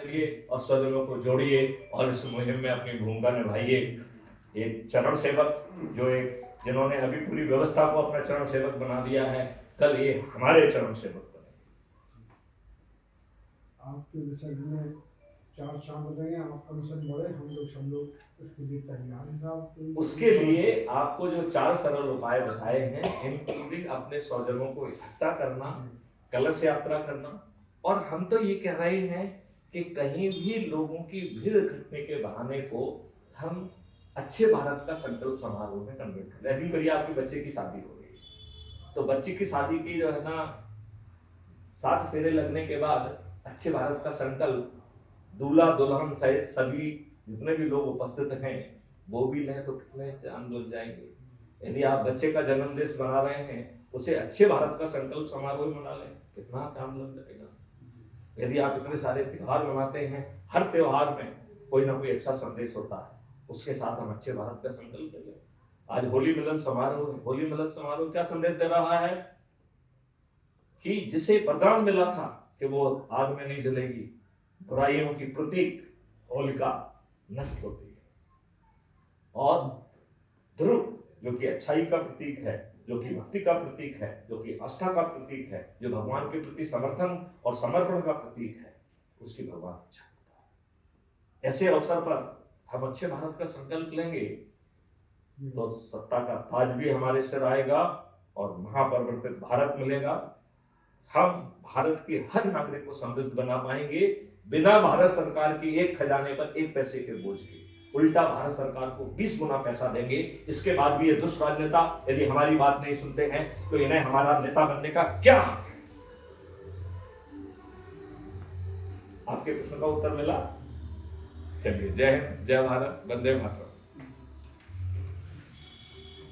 करिए और स्वजनों को जोड़िए और इस मुहिम में अपनी भूमिका निभाइए। एक चरण सेवक जो एक जिन्होंने अभी पूरी व्यवस्था को अपना चरण सेवक बना दिया है, कल ये हमारे चरण सेवक बने। आपके विषय में 4 चांद हो जाएंगे, आपका मिशन बढ़े, हम लोग सब लोग उसके लिए तैयार हैं साहब। उसके लिए आपको जो 4 सरल उपाय बताए हैं, इंक्लूडिंग अपने स्वजनों को इकट्ठा करना, कलश यात्रा करना, और हम तो ये कह रहे हैं कि कहीं भी लोगों की भीड़ इकट्ठने के बहाने को हम अच्छे भारत का संकल्प समारोह में कन्वर्ट कर। अभी करिए आपके बच्चे की शादी हो गई, तो बच्चे की शादी की जो है ना 7 फेरे लगने के बाद अच्छे भारत का संकल्प दूल्हा दुल्हन सहित सभी जितने भी लोग उपस्थित हैं वो भी लें तो कितने चांद लग जाएंगे। यदि आप बच्चे का जन्मदिन बना रहे हैं, उसे अच्छे भारत का संकल्प समारोह मना लें, कितना चांद लग जाएगा। यदि आप इतने सारे त्योहार मनाते हैं, हर त्योहार में कोई ना कोई अच्छा संदेश होता है, उसके साथ हम अच्छे भारत का संकल्प करें। आज होली मिलन समारोह है। होली मिलन समारोह क्या संदेश दे रहा है कि जिसे वरदान मिला था कि वो आग में नहीं जलेगी, बुराइयों की प्रतीक होलिका नष्ट होती है, और ध्रुव जो कि अच्छाई का प्रतीक है, जो कि भक्ति का प्रतीक है, जो कि आस्था का प्रतीक है, जो भगवान के प्रति समर्थन और समर्पण का प्रतीक है, उसकी भगवान अच्छा होता है। ऐसे अवसर पर हम अच्छे भारत का संकल्प लेंगे तो सत्ता का ताज भी हमारे सिर आएगा और महापरिवर्तित भारत मिलेगा। हम भारत के हर नागरिक को समृद्ध बना पाएंगे बिना भारत सरकार की एक खजाने पर 1 पैसे के बोझ के। उल्टा भारत सरकार को 20 गुना पैसा देंगे। इसके बाद भी ये दुष्ट राजनेता यदि हमारी बात नहीं सुनते हैं तो इन्हें हमारा नेता बनने का क्या हक है? आपके प्रश्न का उत्तर मिला? चलिए, जय हिंद, जय भारत, वंदे मातरम।